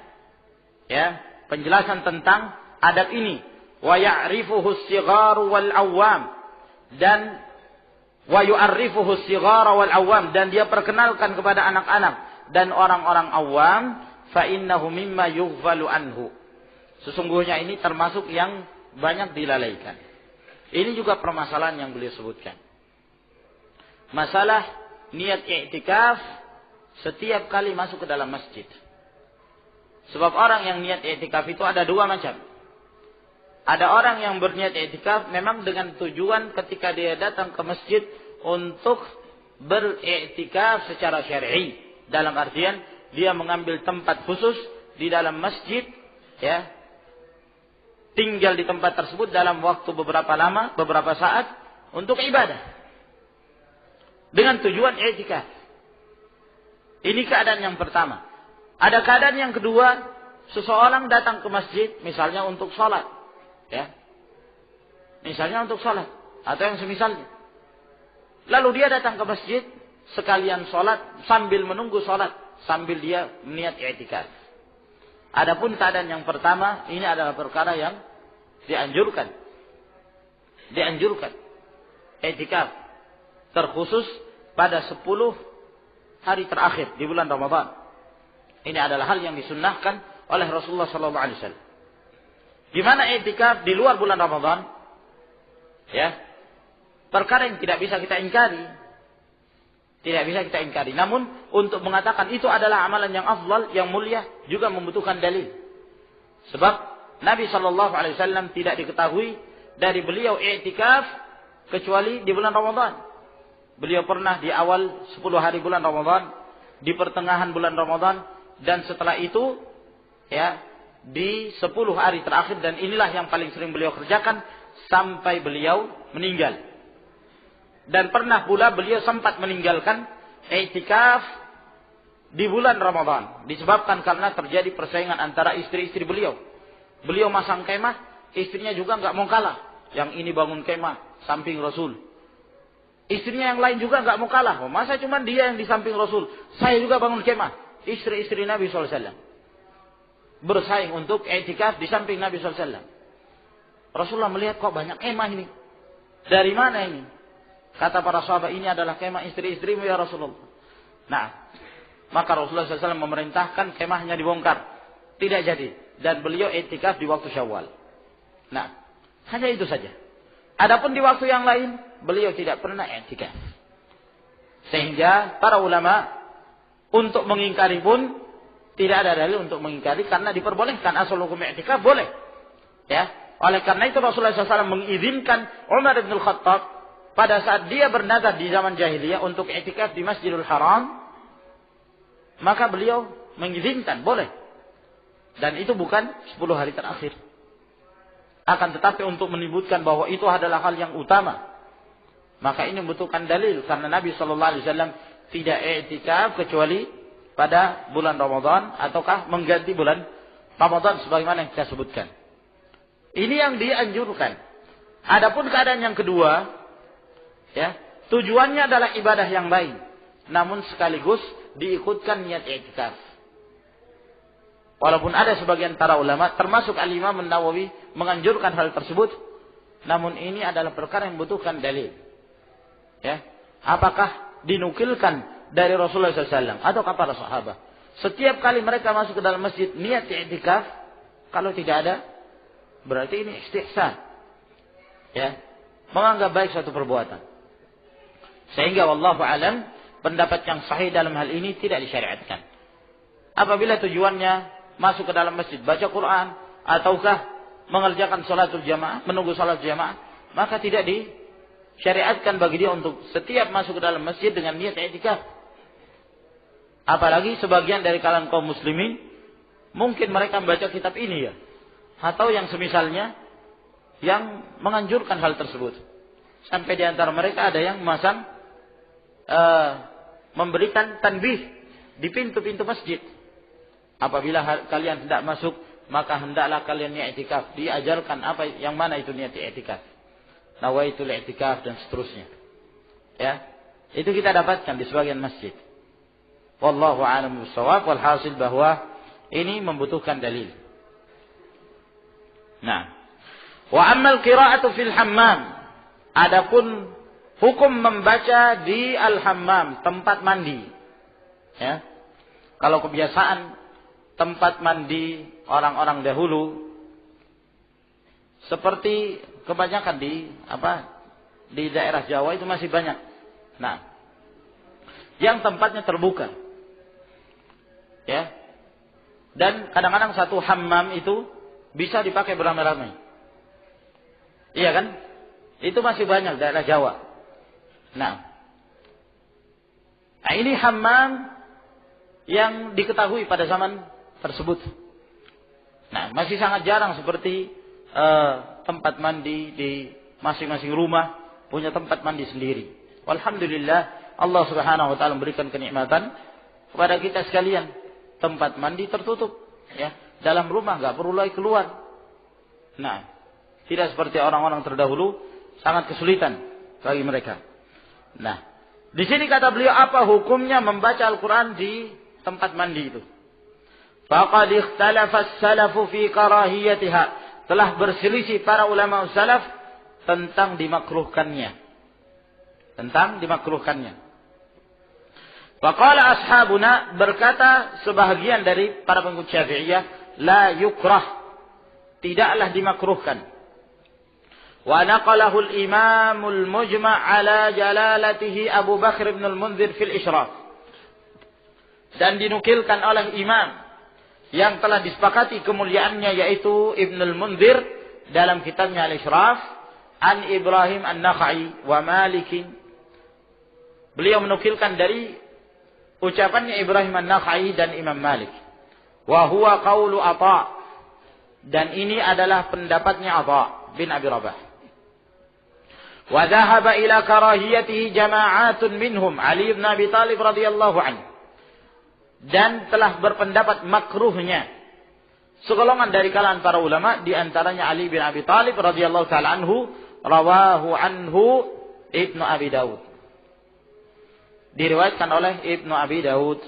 Ya, penjelasan tentang adab ini. Wa ya'rifuhu as-sighar wal awam, dan wa yu'arrifuhu as-sighar wal awam, dan dia perkenalkan kepada anak-anak dan orang-orang awam, fa innahu mimma yughfalu anhu. Sesungguhnya ini termasuk yang banyak dilalaikan. Ini juga permasalahan yang beliau sebutkan. Masalah niat i'tikaf setiap kali masuk ke dalam masjid. Sebab orang yang niat i'tikaf itu ada dua macam. Ada orang yang berniat i'tikaf memang dengan tujuan ketika dia datang ke masjid untuk beriktikaf secara syar'i. Dalam artian dia mengambil tempat khusus di dalam masjid, ya, tinggal di tempat tersebut dalam waktu beberapa saat untuk ibadah. Dengan tujuan i'tikaf. Ini keadaan yang pertama. Ada keadaan yang kedua, seseorang datang ke masjid misalnya untuk sholat. Ya. Misalnya untuk sholat. Atau yang semisalnya. Lalu dia datang ke masjid sekalian sholat sambil menunggu sholat. Sambil dia niat i'tikaf. Adapun keadaan yang pertama, ini adalah perkara yang dianjurkan. I'tikaf terkhusus pada 10 hari terakhir di bulan Ramadan. Ini adalah hal yang disunnahkan oleh Rasulullah SAW. Di mana i'tikaf di luar bulan Ramadan, ya, perkara yang tidak bisa kita ingkari. Namun untuk mengatakan itu adalah amalan yang afdal, yang mulia, juga membutuhkan dalil. Sebab Nabi SAW tidak diketahui dari beliau i'tikaf kecuali di bulan Ramadan. Beliau pernah di awal 10 hari bulan Ramadan, di pertengahan bulan Ramadan, dan setelah itu, ya, di 10 hari terakhir, dan inilah yang paling sering beliau kerjakan sampai beliau meninggal. Dan pernah pula beliau sempat meninggalkan i'tikaf di bulan Ramadan disebabkan karena terjadi persaingan antara istri-istri beliau. Beliau masang kemah, istrinya juga enggak mau kalah. Yang ini bangun kemah samping Rasul. Istrinya yang lain juga enggak mau kalah. Masa cuma dia yang di samping Rasul? Saya juga bangun kemah. Istri-istri Nabi SAW bersaing untuk i'tikaf di samping Nabi SAW. Rasulullah melihat kok banyak kemah ini. Dari mana ini? Kata para sahabat, ini adalah kemah istri-istrimu ya Rasulullah. Nah, maka Rasulullah SAW memerintahkan kemahnya dibongkar. Tidak jadi. Dan beliau i'tikaf di waktu Syawal. Nah, hanya itu saja. Adapun di waktu yang lain, beliau tidak pernah i'tikaf. Sehingga para ulama untuk mengingkari pun tidak ada dalil untuk mengingkari karena diperbolehkan. Asal hukum i'tikaf boleh. Ya. Oleh karena itu Rasulullah SAW mengizinkan Umar bin Khattab pada saat dia bernazar di zaman jahiliyah untuk i'tikaf di Masjidil Haram, maka beliau mengizinkan, boleh. Dan itu bukan 10 hari terakhir. Akan tetapi untuk menyebutkan bahwa itu adalah hal yang utama, maka ini membutuhkan dalil. Karena Nabi SAW tidak i'tikaf kecuali pada bulan Ramadan ataukah mengganti bulan Ramadan sebagaimana yang kita sebutkan. Ini yang dianjurkan. Adapun keadaan yang kedua, ya, tujuannya adalah ibadah yang lain, namun sekaligus diikutkan niat i'tikaf. Walaupun ada sebagian para ulama, termasuk Al-Imam An-Nawawi, menganjurkan hal tersebut, Namun ini adalah perkara yang membutuhkan dalil. Ya, apakah dinukilkan dari Rasulullah SAW atau para sahabat? Setiap kali mereka masuk ke dalam masjid niat i'tikaf, kalau tidak ada, berarti ini istihsan. Ya, menganggap baik suatu perbuatan. Sehingga wallahu alam, pendapat yang sahih dalam hal ini tidak disyariatkan. Apabila tujuannya masuk ke dalam masjid baca Quran ataukah mengerjakan salatul jamaah, menunggu salat jamaah, maka tidak disyariatkan bagi dia untuk setiap masuk ke dalam masjid dengan niat i'tikaf. Apalagi sebagian dari kalangan kaum muslimin mungkin mereka membaca kitab ini ya, atau yang semisalnya yang menganjurkan hal tersebut. Sampai di antara mereka ada yang memasang memberikan tanbih di pintu-pintu masjid. Apabila kalian hendak masuk, maka hendaklah kalian i'tikaf. Diajarkan apa yang mana itu niat i'tikaf. Nawaitul i'tikaf dan seterusnya. Ya. Itu kita dapatkan di sebagian masjid. Wallahu a'lam bishawab. Walhasil bahwa ini membutuhkan dalil. Nah, wa ammal qira'atu fil hammam. Adapun hukum membaca di al-hammam, tempat mandi. Ya. Kalau kebiasaan tempat mandi orang-orang dahulu seperti kebanyakan di daerah Jawa itu masih banyak. Nah, yang tempatnya terbuka. Ya. Dan kadang-kadang satu hammam itu bisa dipakai beramai-ramai. Iya kan? Itu masih banyak daerah Jawa. Nah, ini hammam yang diketahui pada zaman tersebut. Nah, masih sangat jarang seperti tempat mandi di masing-masing rumah punya tempat mandi sendiri. Alhamdulillah, Allah Subhanahu wa taala memberikan kenikmatan kepada kita sekalian. Tempat mandi tertutup, ya. Dalam rumah enggak perlu lagi keluar. Nah, tidak seperti orang-orang terdahulu sangat kesulitan bagi mereka. Nah, di sini kata beliau apa hukumnya membaca Al-Qur'an di tempat mandi itu? Faqad ikhtalafa as-salafu fi karahiyatiha. Telah berselisih para ulama salaf tentang dimakruhkannya. Faqala ashabuna, berkata sebahagian dari para pengikut Syafi'iyah, la yukrah, tidaklah dimakruhkan. Wa naqalahu al-Imam al-Mujma' ala jalalatihi Abu Bakr ibn al-Munzir fil Ishraf. Dan dinukilkan oleh imam yang telah disepakati kemuliaannya yaitu Ibn al-Munzir dalam kitabnya Al-Ishraf an Ibrahim an-Nakhai wa Malikin. Beliau menukilkan dari ucapannya Ibrahim an-Nakhai dan Imam Malik. Wa huwa qaulu Atha, dan ini adalah pendapatnya Atha bin Abi Rabah. Wa dhahaba ila karahiyatihi jama'atun minhum Ali bin Abi Thalib radhiyallahu anhu. Dan telah berpendapat makruhnya segolongan dari kalangan para ulama, di antaranya Ali bin Abi Thalib radhiyallahu taala anhu, rawahu anhu Ibnu Abi Daud. Diriwayatkan oleh Ibnu Abi Daud.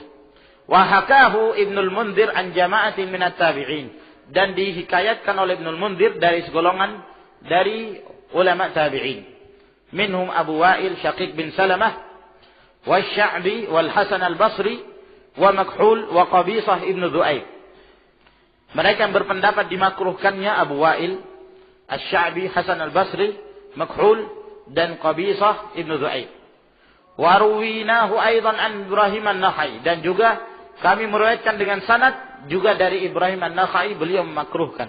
Wa hakahu Ibnu al-Munzir an jama'atin min at-tabi'in, dan dihikayatkan oleh Ibnu al-Munzir dari segolongan dari ulama tabi'in. Minhum Abu Wa'il Syaqiq bin Salamah wa Sya'bi wal Hasan al-Basri wa Makhul wa Qabisah ibn Dhu'aib. Mereka yang berpendapat dimakruhkannya Abu Wa'il, Asy-Sya'bi, Hasan al-Basri, Makhul dan Qabisah ibn Dhu'aib. Wa ruwinahu aidan an Ibrahim an-Nakhai, dan juga kami meriwayatkan dengan sanad juga dari Ibrahim an-Nakhai, beliau memakruhkan.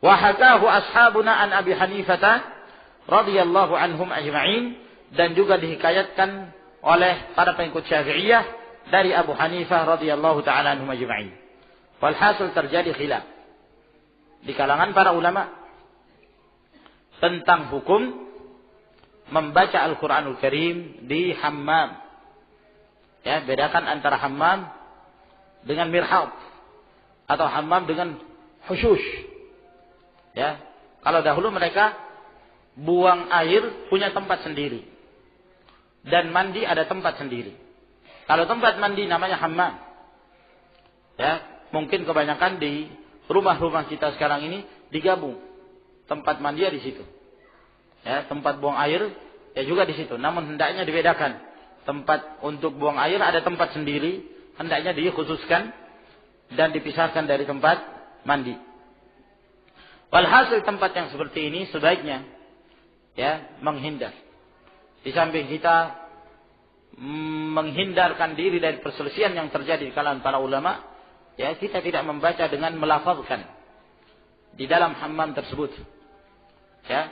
Wa hakahu ashabuna an Abi Hanifah radhiyallahu anhum ajma'in, dan juga dihikayatkan oleh para pengikut Syafi'iyah dari Abu Hanifah radhiyallahu ta'ala anhum ajma'in. Walhasil terjadi khilaf di kalangan para ulama tentang hukum membaca Al-Quranul Karim di hammam. Ya, bedakan antara hammam dengan mirhab atau hammam dengan hushush. Ya, kalau dahulu mereka buang air punya tempat sendiri dan mandi ada tempat sendiri. Kalau tempat mandi namanya hammam. Ya, mungkin kebanyakan di rumah-rumah kita sekarang ini digabung. Tempat mandi di situ. Ya, tempat buang air ya juga di situ. Namun hendaknya dibedakan. Tempat untuk buang air ada tempat sendiri, hendaknya dikhususkan dan dipisahkan dari tempat mandi. Walhasil tempat yang seperti ini sebaiknya ya menghindar. Di samping kita menghindarkan diri dari perselisihan yang terjadi di kalangan para ulama, ya kita tidak membaca dengan melafazkan di dalam hammam tersebut. Ya.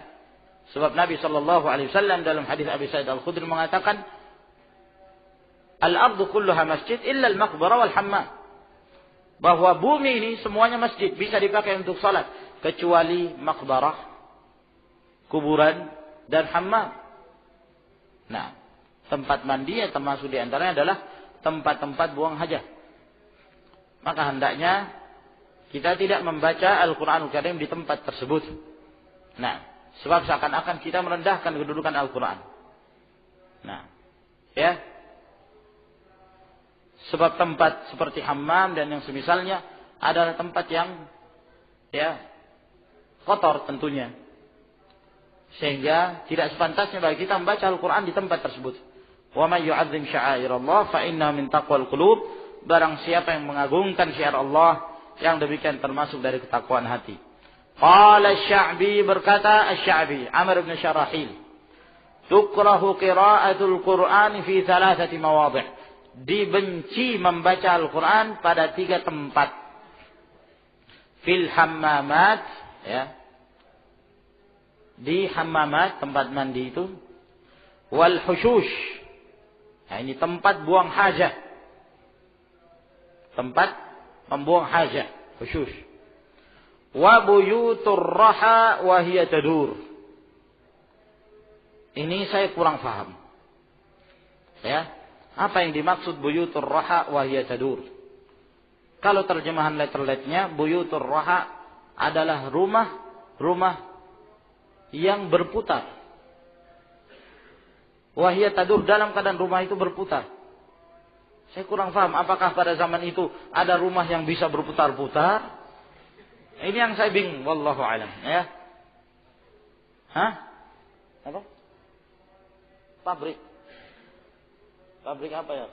Sebab Nabi sallallahu alaihi wasallam dalam hadis Abi Sa'id Al-Khudri mengatakan, "Al-ardu kulluha masjid illa al-maqbarah wal hammam." Bahwa bumi ini semuanya masjid, bisa dipakai untuk salat kecuali maqbarah, kuburan dan hammam. Nah, tempat mandi yang termasuk di antaranya adalah tempat-tempat buang hajat. Maka hendaknya kita tidak membaca Al-Quranul Karim di tempat tersebut. Nah, sebab seakan-akan kita merendahkan kedudukan Al-Quran. Nah, ya. Sebab tempat seperti hammam dan yang semisalnya adalah tempat yang ya kotor tentunya. Sehingga tidak sepantasnya bagi kita membaca Al-Quran di tempat tersebut. Wa may yu'azzim sya'airallah fa innaha min taqwal qulub. Barang siapa yang mengagungkan syiar Allah, yang demikian termasuk dari ketakwaan hati. Qala Asy-Sya'bi, berkata Asy-Sya'bi, Amr bin Syarahil, tukrahu qira'atul Qur'an fi thalathati mawadhi'. Dibenci membaca Al-Quran pada 3 tempat. Fil hammamat, ya. Di hammamat, tempat mandi itu. Wal hushush. Nah, ini tempat buang hajat. Tempat membuang hajat, hushush. Wa buyutur raha wa hiya tadur. Ini saya kurang paham. Ya. Apa yang dimaksud buyutur raha wa hiya tadur? Kalau terjemahan letter-letternya, buyutur raha adalah rumah yang berputar. Wa hiya tadur, dalam keadaan rumah itu berputar. Saya kurang paham, apakah pada zaman itu ada rumah yang bisa berputar-putar? Ini yang saya bingung, wallahu alam, ya. Hah? Apa? Pabrik apa ya?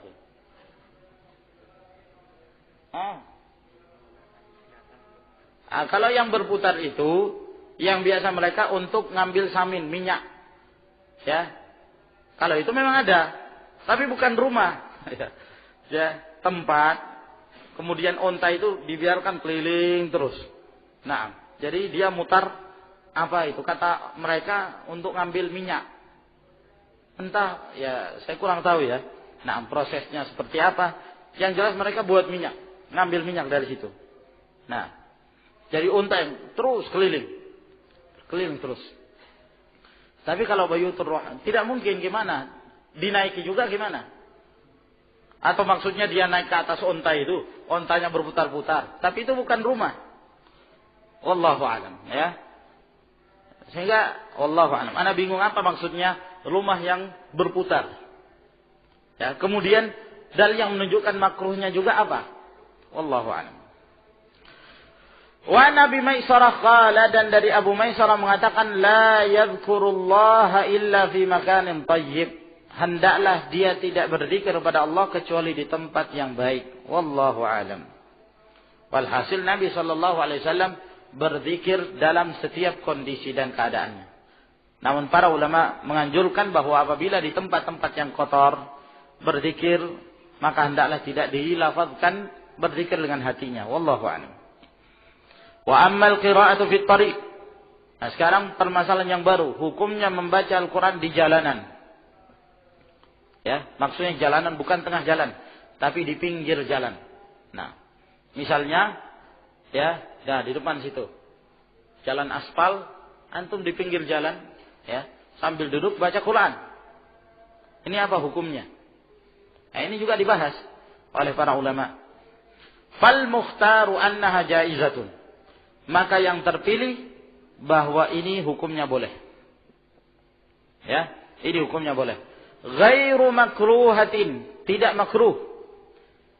Kalau yang berputar itu, yang biasa mereka untuk ngambil samin, minyak. Ya. Kalau itu memang ada, tapi bukan rumah. Ya, tempat. Kemudian onta itu dibiarkan keliling terus. Nah, jadi dia mutar apa itu? Kata mereka untuk ngambil minyak. Entah, ya saya kurang tahu ya. Nah, prosesnya seperti apa? Yang jelas mereka buat minyak, ngambil minyak dari situ. Nah, jadi unta yang terus keliling terus. Tapi kalau buyutur raha tidak mungkin, gimana? Dinaiki juga gimana? Atau maksudnya dia naik ke atas unta itu, untanya berputar-putar, tapi itu bukan rumah. Wallahu a'lam, ya. Sehingga wallahu a'lam. Ana bingung apa maksudnya rumah yang berputar. Ya, kemudian dalil yang menunjukkan makruhnya juga apa? Wallahu a'lam. Wa Nabi Maisarah qala, dan dari Abu Maisarah mengatakan, la yadhkurullaha illa fi makanin thayyib. Hendaklah dia tidak berzikir kepada Allah kecuali di tempat yang baik. Wallahu a'lam. Walhasil Nabi sallallahu alaihi wasallam berzikir dalam setiap kondisi dan keadaannya. Namun para ulama menganjurkan bahwa apabila di tempat-tempat yang kotor berzikir, maka hendaklah tidak dilafazkan berzikir dengan hatinya. Wallahu a'lam. Wa ammal qira'atu fit tariq. Nah, sekarang permasalahan yang baru, hukumnya membaca Al-Quran di jalanan. Ya, maksudnya jalanan bukan tengah jalan, tapi di pinggir jalan. Nah, misalnya ya, di depan situ. Jalan aspal, antum di pinggir jalan, ya, sambil duduk baca Quran. Ini apa hukumnya? Nah, ini juga dibahas oleh para ulama. Fal mukhtaru annaha jaizatun. Maka yang terpilih bahwa ini hukumnya boleh. Ya, ini hukumnya boleh. Ghairu makruhatin, tidak makruh.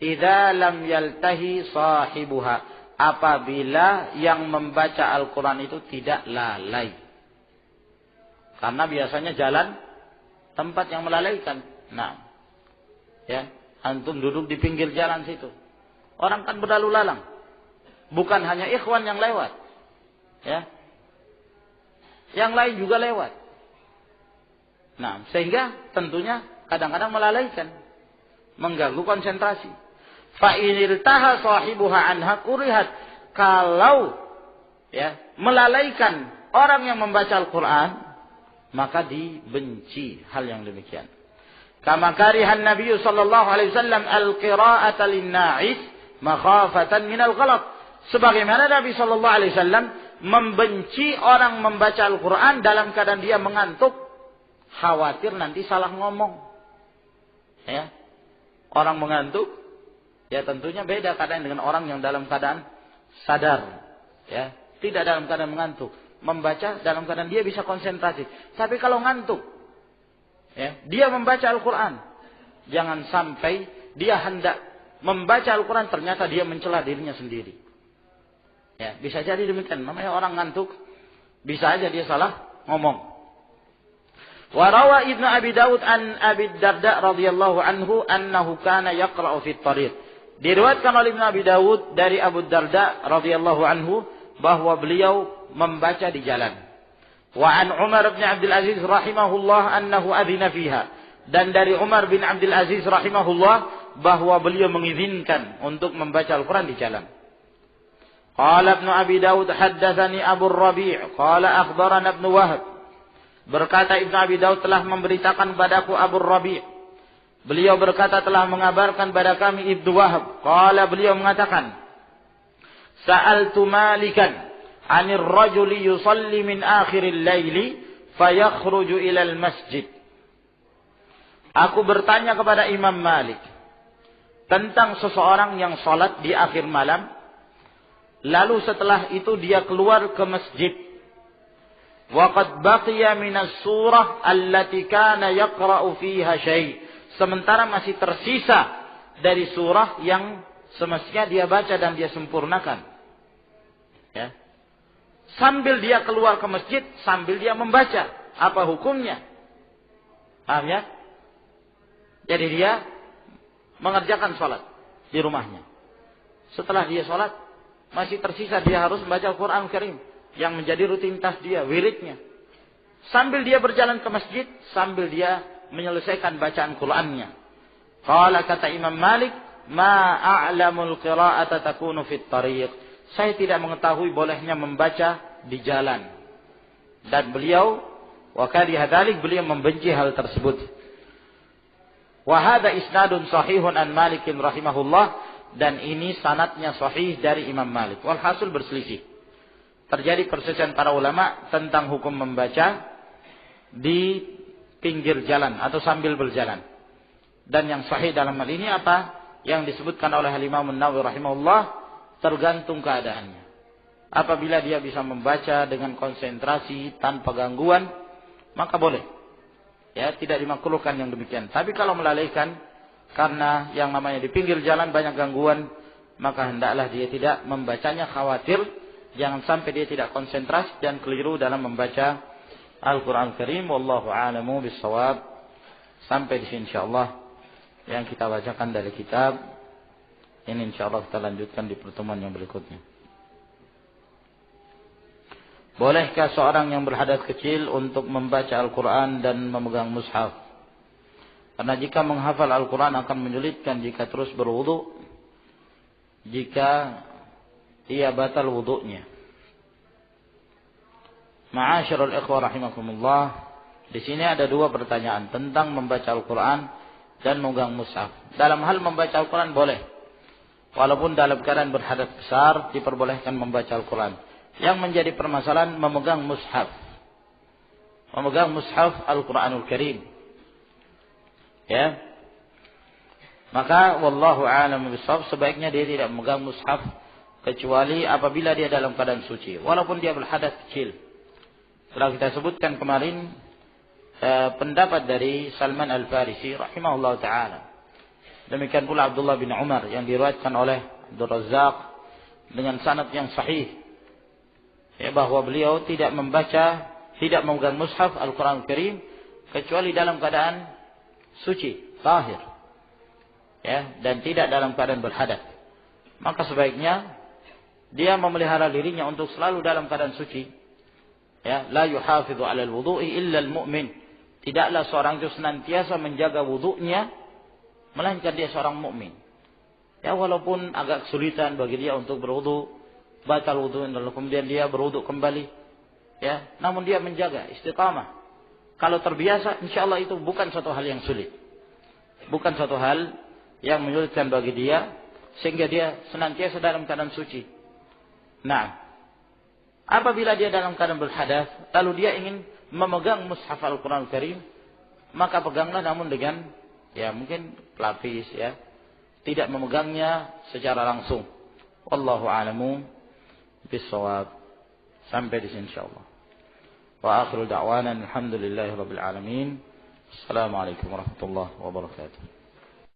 Idza lam yaltahi sahibuha, apabila yang membaca Al-Quran itu tidak lalai. Karena biasanya jalan tempat yang melalaikan. Nah, ya, antum duduk di pinggir jalan situ. Orang kan berlalu lalang. Bukan hanya ikhwan yang lewat. Ya. Yang lain juga lewat. Nah, sehingga tentunya kadang-kadang melalaikan, mengganggu konsentrasi. Fa iniltaha sahibuha anha kurihat. Kalau ya, melalaikan orang yang membaca Al-Qur'an, maka dibenci hal yang demikian. Kama karihan Nabi sallallahu alaihi wasallam al-qira'ata lin-na'is makhafatan minal ghalat. Sebagaimana Nabi sallallahu alaihi wasallam membenci orang membaca Al-Qur'an dalam keadaan dia mengantuk, khawatir nanti salah ngomong. Ya. Orang mengantuk ya tentunya beda keadaan dengan orang yang dalam keadaan sadar. Ya, tidak dalam keadaan mengantuk. Membaca dalam keadaan dia bisa konsentrasi. Tapi kalau ngantuk, ya, dia membaca Al-Quran, jangan sampai dia hendak membaca Al-Quran ternyata dia mencela dirinya sendiri. Ya, bisa jadi demikian. Namanya orang ngantuk, bisa aja dia salah ngomong. Wa rawa Ibnu Abi Daud an Abi Darda radhiyallahu anhu annahu kana yaqra'u fi at-tariq. Diriwayatkan oleh Ibnu Abi Daud dari Abu Darda radhiyallahu anhu bahwa beliau membaca di jalan. Wa an Umar bin Abdul Aziz rahimahullah annahu adzina fiha. Dan dari Umar bin Abdul Aziz rahimahullah bahwa beliau mengizinkan untuk membaca Al-Quran di jalan. Qala Ibnu Abi Daud haddatsani Abu Rabi' qala akhbarana Ibnu Wahb. Berkata Ibnu Abi Daud telah memberitakan padaku Abu Rabi'. Beliau berkata telah mengabarkan pada kami Ibnu Wahb. Qala beliau mengatakan, Sa'altu Malikan 'anil rajuli yusalli min akhiril laili fayakhruju ilal masjid. Aku bertanya kepada Imam Malik tentang seseorang yang salat di akhir malam, lalu setelah itu dia keluar ke masjid. Wa qad baqiya minas surah allati kana yaqra'u fiha syai'. Sementara masih tersisa dari surah yang semestinya dia baca dan dia sempurnakan. Ya. Sambil dia keluar ke masjid, sambil dia membaca. Apa hukumnya? Paham ya? Jadi dia mengerjakan sholat di rumahnya. Setelah dia sholat, masih tersisa dia harus membaca Al-Quran Al-Karim. Yang menjadi rutinitas dia, wiridnya. Sambil dia berjalan ke masjid, sambil dia menyelesaikan bacaan Qur'annya. Qala kata Imam Malik, ma a'lamul qira'ata takunu fit tariq. Saya tidak mengetahui bolehnya membaca di jalan. Dan beliau wa kariha dzalik, beliau membenci hal tersebut. Wa hadza isnadun sahihun an Malik rahimahullah, dan ini sanadnya sahih dari Imam Malik. Walhasil berselisih. Terjadi perselisihan para ulama tentang hukum membaca di pinggir jalan atau sambil berjalan. Dan yang sahih dalam hal ini apa? Yang disebutkan oleh Imam An-Nawawi rahimahullah, tergantung keadaannya. Apabila dia bisa membaca dengan konsentrasi tanpa gangguan, maka boleh. Ya, tidak dimakruhkan yang demikian. Tapi kalau melalaikan karena yang namanya di pinggir jalan banyak gangguan, maka hendaklah dia tidak membacanya, khawatir jangan sampai dia tidak konsentrasi dan keliru dalam membaca Al-Quran Al-Karim. Wallahu a'lamu bis-shawab. Sampai di sini insyaallah yang kita bacakan dari kitab ini, insyaallah kita lanjutkan di pertemuan yang berikutnya. Bolehkah seorang yang berhadas kecil untuk membaca Al-Quran dan memegang mushaf? Karena jika menghafal Al-Quran akan menyulitkan jika terus berwudu, jika ia batal wudunya. Ma'asyiral ikhwah rahimakumullah, di sini ada dua pertanyaan tentang membaca Al-Quran dan memegang mushaf. Dalam hal membaca Al-Quran boleh, walaupun dalam keadaan berhadas besar diperbolehkan membaca Al-Quran. Yang menjadi permasalahan memegang mushaf, memegang mushaf Al-Quranul Karim. Ya, maka wallahu a'lam bishawab, sebaiknya dia tidak memegang mushaf kecuali apabila dia dalam keadaan suci, walaupun dia berhadas kecil. Telah kita sebutkan kemarin pendapat dari Salman Al-Farisi rahimahullah ta'ala. Demikian pula Abdullah bin Umar yang diriwayatkan oleh Abdul Razzaq dengan sanad yang sahih, ya, bahwa beliau tidak membaca tidak memegang mushaf Al-Quran Al-Karim kecuali dalam keadaan suci, tahir, ya, dan tidak dalam keadaan berhadas. Maka sebaiknya dia memelihara dirinya untuk selalu dalam keadaan suci. Ya, la yuhafidhu 'ala al-wudu'i illa al-mu'min. Tidaklah seorang itu senantiasa menjaga wudunya melainkan dia seorang mukmin. Ya, walaupun agak kesulitan bagi dia untuk berwudu, batal wudu lalu kemudian dia berwudu kembali. Ya, namun dia menjaga istiqamah. Kalau terbiasa, insyaallah itu bukan suatu hal yang sulit. Bukan suatu hal yang menyulitkan bagi dia sehingga dia senantiasa dalam keadaan suci. Nah, apabila dia dalam keadaan berhadas, lalu dia ingin memegang mushaf Al-Quran Al-Karim, maka peganglah namun dengan, ya mungkin pelapis, ya, tidak memegangnya secara langsung. Wallahu a'lamu bis-shawab. Sampai di sini insyaallah. Wa akhiru da'wana alhamdulillahi rabbil alamin. Assalamualaikum warahmatullahi wabarakatuh.